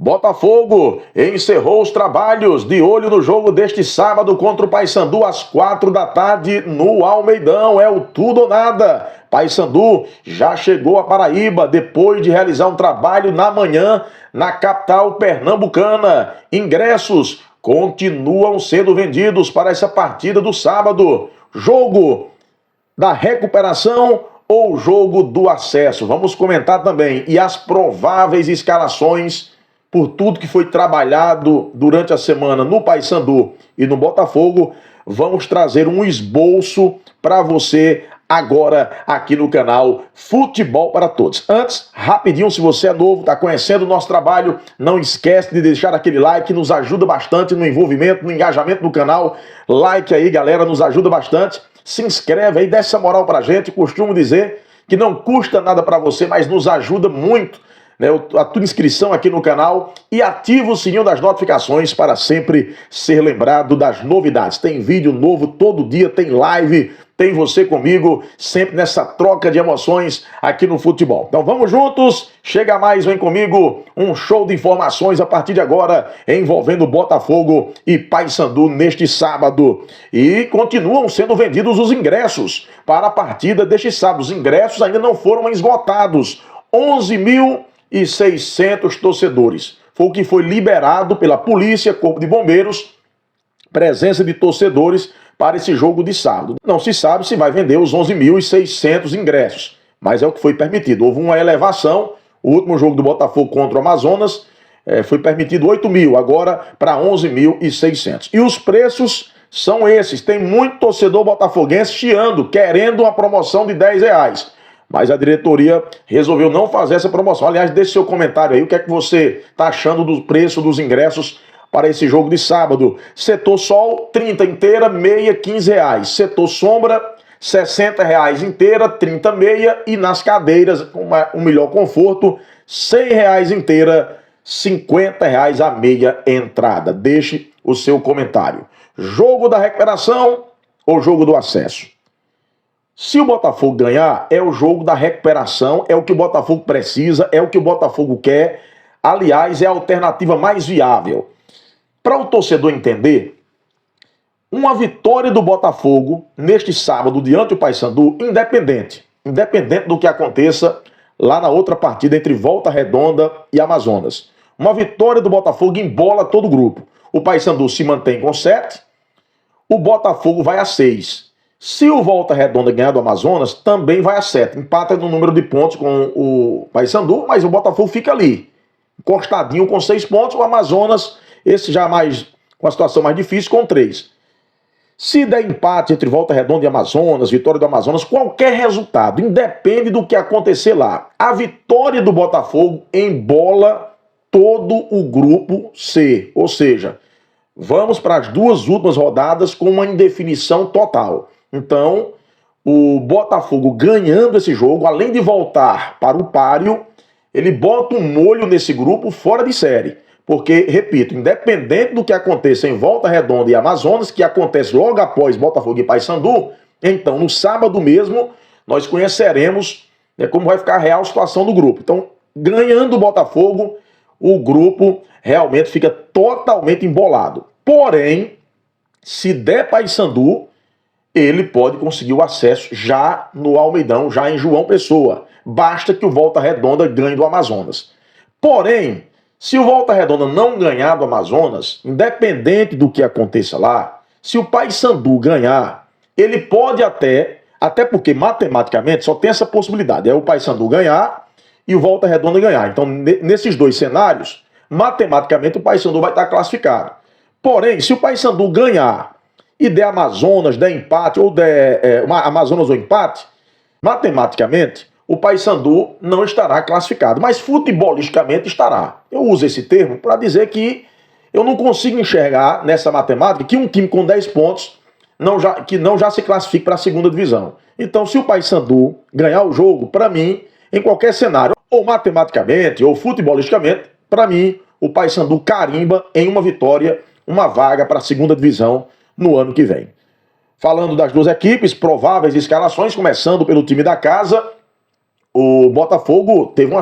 Botafogo encerrou os trabalhos de olho no jogo deste sábado contra o Paysandu às 4 da tarde no Almeidão. É o tudo ou nada. Paysandu já chegou à Paraíba depois de realizar um trabalho na manhã na capital pernambucana. Ingressos continuam sendo vendidos para essa partida do sábado. Jogo da recuperação ou jogo do acesso? Vamos comentar também. E as prováveis escalações por tudo que foi trabalhado durante a semana no Paysandu e no Botafogo. Vamos trazer um esboço para você agora aqui no canal Futebol para Todos. Antes, rapidinho, se você é novo, está conhecendo o nosso trabalho, não esquece de deixar aquele like, nos ajuda bastante no envolvimento, no engajamento do canal. Like aí, galera, nos ajuda bastante. Se inscreve aí, dá essa moral pra gente. Costumo dizer que não custa nada para você, mas nos ajuda muito, né, a tua inscrição aqui no canal, e ativa o sininho das notificações para sempre ser lembrado das novidades. Tem vídeo novo todo dia, tem live, tem você comigo, sempre nessa troca de emoções aqui no futebol. Então vamos juntos, chega mais, vem comigo, um show de informações a partir de agora, envolvendo Botafogo e Paysandu neste sábado. E continuam sendo vendidos os ingressos para a partida deste sábado. Os ingressos ainda não foram esgotados. 11.600 torcedores. Foi o que foi liberado pela polícia, Corpo de Bombeiros, presença de torcedores para esse jogo de sábado. Não se sabe se vai vender os 11.600 ingressos, mas é o que foi permitido. Houve uma elevação, o último jogo do Botafogo contra o Amazonas foi permitido 8.000, agora para 11.600. E os preços são esses. Tem muito torcedor botafoguense chiando, querendo uma promoção de R$10. Mas a diretoria resolveu não fazer essa promoção. Aliás, deixe seu comentário aí, o que é que você está achando do preço dos ingressos para esse jogo de sábado. Setor sol, 30 inteira, meia, R$15. Setor sombra, R$60 inteira, 30 meia. E nas cadeiras, com um melhor conforto, R$100 inteira, R$50 a meia entrada. Deixe o seu comentário. Jogo da recuperação ou jogo do acesso? Se o Botafogo ganhar, é o jogo da recuperação, é o que o Botafogo precisa, é o que o Botafogo quer. Aliás, é a alternativa mais viável. Para o torcedor entender, uma vitória do Botafogo neste sábado diante do Paysandu, independente do que aconteça lá na outra partida entre Volta Redonda e Amazonas. Uma vitória do Botafogo embola todo o grupo. O Paysandu se mantém com 7, o Botafogo vai a 6. Se o Volta Redonda ganhar do Amazonas, também vai a 7. Empata no número de pontos com o Paysandu, mas o Botafogo fica ali, encostadinho com 6 pontos. O Amazonas, esse já mais com a situação mais difícil, com 3. Se der empate entre Volta Redonda e Amazonas, vitória do Amazonas, qualquer resultado, independe do que acontecer lá, a vitória do Botafogo embola todo o grupo C. Ou seja, vamos para as duas últimas rodadas com uma indefinição total. Então, o Botafogo ganhando esse jogo, além de voltar para o páreo, ele bota um molho nesse grupo fora de série. Porque, repito, independente do que aconteça em Volta Redonda e Amazonas, que acontece logo após Botafogo e Paysandu, então, no sábado mesmo, nós conheceremos como vai ficar a real situação do grupo. Então, ganhando o Botafogo, o grupo realmente fica totalmente embolado. Porém, se der Paysandu, ele pode conseguir o acesso já no Almeidão, já em João Pessoa. Basta que o Volta Redonda ganhe do Amazonas. Porém, se o Volta Redonda não ganhar do Amazonas, independente do que aconteça lá, se o Paysandu ganhar, ele pode até porque matematicamente só tem essa possibilidade, é o Paysandu ganhar e o Volta Redonda ganhar. Então, nesses dois cenários, matematicamente o Paysandu vai estar classificado. Porém, se o Paysandu ganhar e der Amazonas, der empate, ou der Amazonas ou empate, matematicamente, o Paysandu não estará classificado, mas futebolisticamente estará. Eu uso esse termo para dizer que eu não consigo enxergar nessa matemática que um time com 10 pontos não já se classifique para a segunda divisão. Então, se o Paysandu ganhar o jogo, para mim, em qualquer cenário, ou matematicamente, ou futebolisticamente, para mim, o Paysandu carimba em uma vitória, uma vaga para a segunda divisão no ano que vem. Falando das duas equipes, prováveis escalações, começando pelo time da casa, o Botafogo teve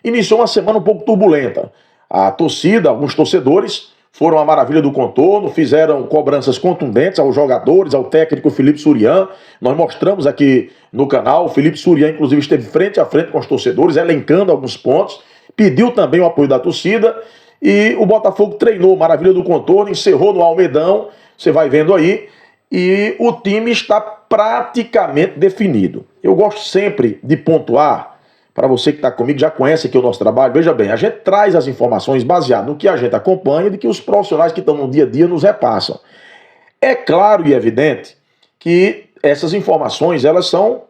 iniciou uma semana um pouco turbulenta. A torcida, alguns torcedores, foram a maravilha do contorno, fizeram cobranças contundentes aos jogadores, ao técnico Felipe Surian. Nós mostramos aqui no canal, o Felipe Surian, inclusive, esteve frente a frente com os torcedores, elencando alguns pontos, pediu também o apoio da torcida, e o Botafogo treinou, maravilha do contorno, encerrou no Almedão, você vai vendo aí, e o time está praticamente definido. Eu gosto sempre de pontuar, para você que está comigo, já conhece aqui o nosso trabalho, veja bem, a gente traz as informações baseadas no que a gente acompanha e de que os profissionais que estão no dia a dia nos repassam. É claro e evidente que essas informações, elas são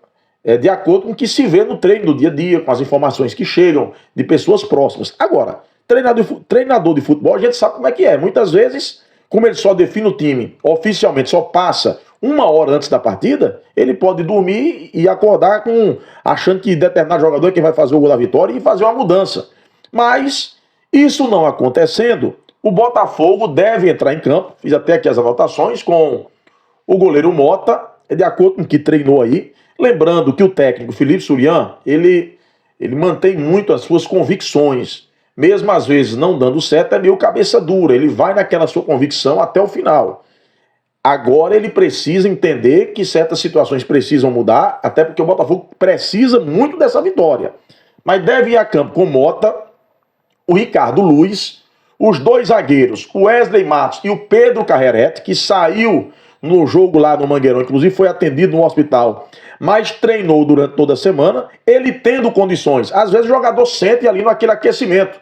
de acordo com o que se vê no treino do dia a dia, com as informações que chegam de pessoas próximas. Agora, treinador de futebol, a gente sabe como é que é. Muitas vezes, como ele só define o time oficialmente, só passa 1 hora antes da partida, ele pode dormir e acordar achando que determinado jogador é quem vai fazer o gol da vitória e fazer uma mudança. Mas, isso não acontecendo, o Botafogo deve entrar em campo, fiz até aqui as anotações, com o goleiro Mota, de acordo com o que treinou aí. Lembrando que o técnico Felipe Surian, ele mantém muito as suas convicções, mesmo às vezes não dando certo, é meio cabeça dura, ele vai naquela sua convicção até o final. Agora ele precisa entender que certas situações precisam mudar, até porque o Botafogo precisa muito dessa vitória. Mas deve ir a campo com Mota, o Ricardo Luiz, os dois zagueiros, o Wesley Matos e o Pedro Carrerete, que saiu no jogo lá no Mangueirão, inclusive foi atendido no hospital, mas treinou durante toda a semana, ele tendo condições. Às vezes o jogador sente ali naquele aquecimento,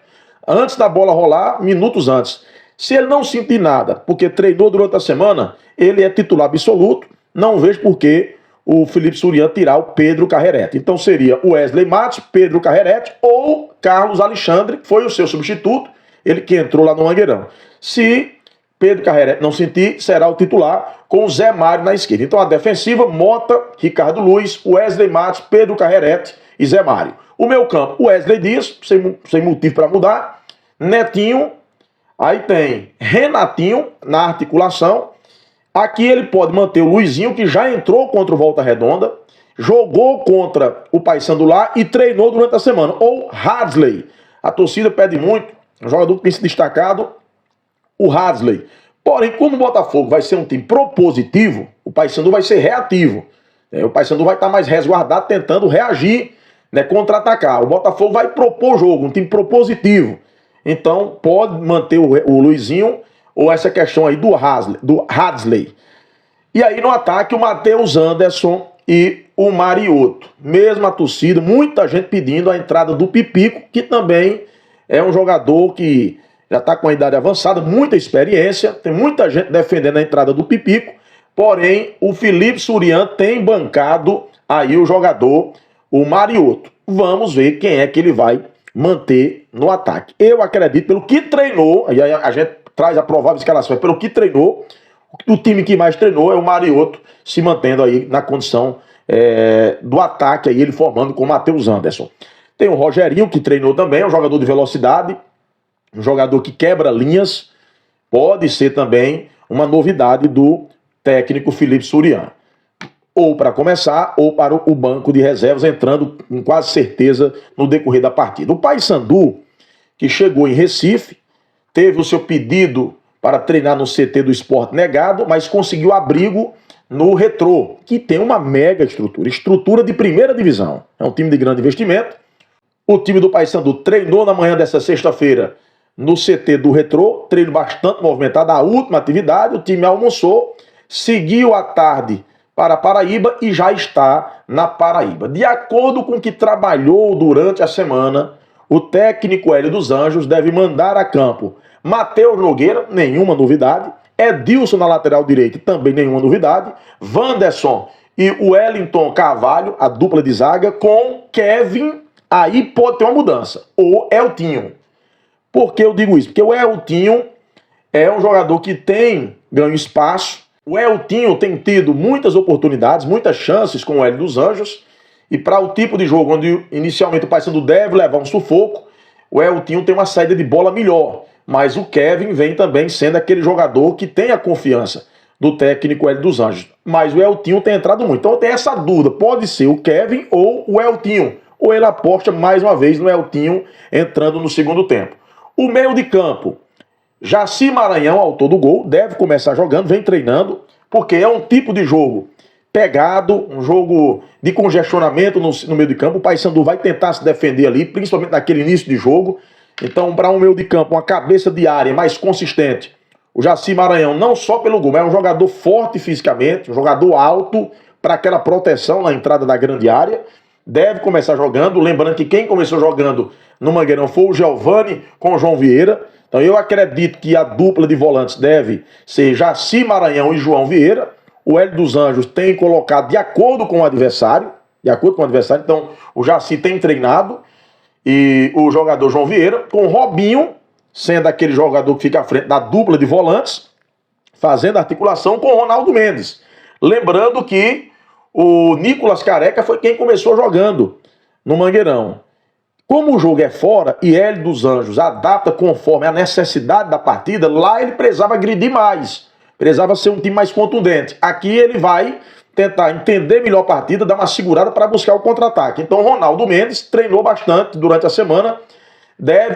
antes da bola rolar, minutos antes. Se ele não sentir nada, porque treinou durante a semana, ele é titular absoluto, não vejo por que o Felipe Surian tirar o Pedro Carrerete. Então seria o Wesley Matos, Pedro Carrerete ou Carlos Alexandre, que foi o seu substituto, ele que entrou lá no Mangueirão. Se Pedro Carrerete não sentir, será o titular com o Zé Mário na esquerda. Então a defensiva, Mota, Ricardo Luiz, Wesley Matos, Pedro Carrerete e Zé Mário. O meu campo, Wesley Dias, sem motivo para mudar, Netinho, aí tem Renatinho na articulação. Aqui ele pode manter o Luizinho, que já entrou contra o Volta Redonda, jogou contra o Paysandu lá e treinou durante a semana. Ou Hadley. A torcida pede muito, um jogador que tem se destacado, o Hadley. Porém, como o Botafogo vai ser um time propositivo, o Paysandu vai ser reativo. O Paysandu vai estar mais resguardado, tentando reagir, contra-atacar. O Botafogo vai propor o jogo, um time propositivo. Então, pode manter o Luizinho ou essa questão aí do Hadley. E aí no ataque o Matheus Anderson e o Mariotto. Mesma torcida, muita gente pedindo a entrada do Pipico, que também é um jogador que já está com a idade avançada, muita experiência, tem muita gente defendendo a entrada do Pipico, porém o Felipe Surian tem bancado aí o jogador, o Mariotto. Vamos ver quem é que ele vai manter no ataque. Eu acredito, pelo que treinou, aí a gente traz a provável escalação, pelo que treinou, o time que mais treinou é o Mariotto, se mantendo aí na condição do ataque, aí ele formando com o Matheus Anderson. Tem o Rogerinho, que treinou também, é um jogador de velocidade, um jogador que quebra linhas, pode ser também uma novidade do técnico Felipe Surian. Ou para começar, ou para o banco de reservas, entrando com quase certeza no decorrer da partida. O Paysandu, que chegou em Recife, teve o seu pedido para treinar no CT do Sport negado, mas conseguiu abrigo no Retrô, que tem uma mega estrutura de primeira divisão. É um time de grande investimento. O time do Paysandu treinou na manhã dessa sexta-feira no CT do Retrô, treino bastante movimentado, a última atividade, o time almoçou, seguiu à tarde para a Paraíba e já está na Paraíba. De acordo com o que trabalhou durante a semana, o técnico Hélio dos Anjos deve mandar a campo Matheus Nogueira, nenhuma novidade, Edilson na lateral direita, também nenhuma novidade, Wanderson e o Wellington Carvalho, a dupla de zaga, com Kevin, aí pode ter uma mudança, ou Eltinho. Por que eu digo isso? Porque o Eltinho é um jogador que tem ganho espaço, o Eltinho tem tido muitas oportunidades, muitas chances com o Hélio dos Anjos, e para o tipo de jogo onde inicialmente o Paysandu deve levar um sufoco, o Eltinho tem uma saída de bola melhor, mas o Kevin vem também sendo aquele jogador que tem a confiança do técnico Hélio dos Anjos. Mas o Eltinho tem entrado muito. Então tem essa dúvida, pode ser o Kevin ou o Eltinho. Ou ele aposta mais uma vez no Eltinho entrando no segundo tempo. O meio de campo, Jaci Maranhão, autor do gol, deve começar jogando, vem treinando, porque é um tipo de jogo pegado, um jogo de congestionamento no meio de campo. O Paysandu vai tentar se defender ali, principalmente naquele início de jogo. Então, para um meio de campo, uma cabeça de área mais consistente, o Jaci Maranhão, não só pelo gol, mas é um jogador forte fisicamente, um jogador alto para aquela proteção na entrada da grande área. Deve começar jogando, lembrando que quem começou jogando no Mangueirão foi o Giovani com o João Vieira. Então eu acredito que a dupla de volantes deve ser Jaci Maranhão e João Vieira. O Hélio dos Anjos tem colocado de acordo com o adversário, então o Jaci tem treinado, e o jogador João Vieira, com o Robinho, sendo aquele jogador que fica à frente da dupla de volantes, fazendo articulação com o Ronaldo Mendes. Lembrando que o Nicolas Careca foi quem começou jogando no Mangueirão. Como o jogo é fora e Hélio dos Anjos adapta conforme a necessidade da partida, lá ele precisava agredir mais, precisava ser um time mais contundente. Aqui ele vai tentar entender melhor a partida, dar uma segurada para buscar o contra-ataque. Então o Ronaldo Mendes treinou bastante durante a semana,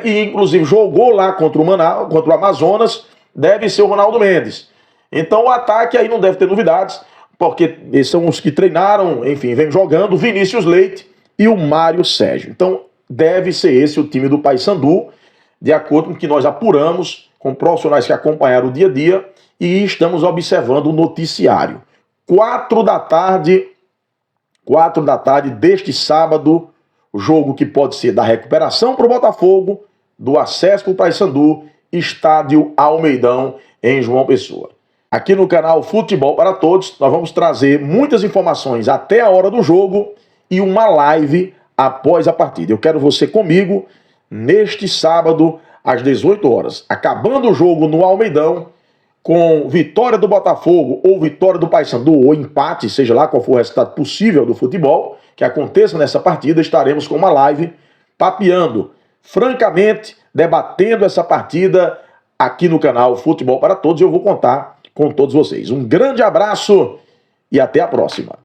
e inclusive jogou lá contra o Amazonas, deve ser o Ronaldo Mendes. Então o ataque aí não deve ter novidades, porque eles são os que treinaram, enfim, vem jogando, o Vinícius Leite e o Mário Sérgio. Então deve ser esse o time do Paysandu, de acordo com o que nós apuramos, com profissionais que acompanharam o dia a dia, e estamos observando o noticiário. 4 da tarde deste sábado, o jogo que pode ser da recuperação para o Botafogo, do acesso para o Paysandu, estádio Almeidão, em João Pessoa. Aqui no canal Futebol para Todos, nós vamos trazer muitas informações até a hora do jogo e uma live após a partida. Eu quero você comigo neste sábado, às 18 horas. Acabando o jogo no Almeidão, com vitória do Botafogo ou vitória do Paysandu ou empate, seja lá qual for o resultado possível do futebol que aconteça nessa partida, estaremos com uma live papeando, francamente, debatendo essa partida aqui no canal Futebol para Todos. Eu vou contar com todos vocês. Um grande abraço e até a próxima.